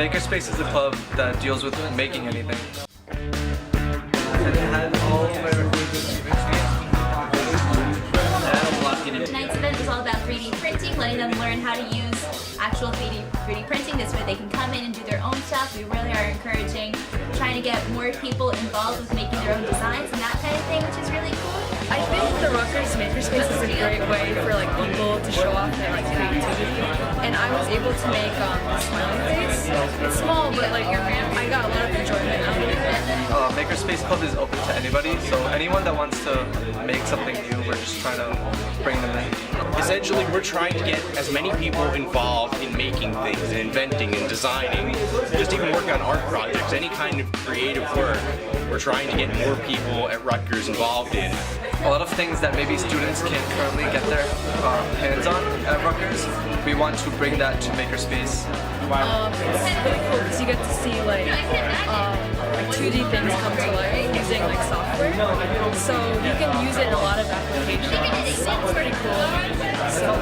Makerspace is a club that deals with making anything. Tonight's event is all about 3D printing, letting them learn how to use actual 3D printing. This way they can come in and do their own stuff. We really are encouraging, trying to get more people involved with making their own designs and that kind of thing, which is really cool. I think the Rutgers Makerspace is a great way for like people to show off their like creativity, and I was able to make a smiley face. It's small, but like I got a lot of enjoyment out of it. Makerspace Club is open to anybody, so anyone that wants to make something new, we're just trying to bring them in. Essentially, we're trying to get as many people involved in making things, and inventing and designing, just even working on art projects, any kind of creative work. We're trying to get more people at Rutgers involved in. A lot of things that maybe students can't currently get their hands on at Rutgers, we want to bring that to Makerspace. It's really cool because you get to see like 2D things come to life using like software. So you can use it in a lot of applications. It's pretty cool. So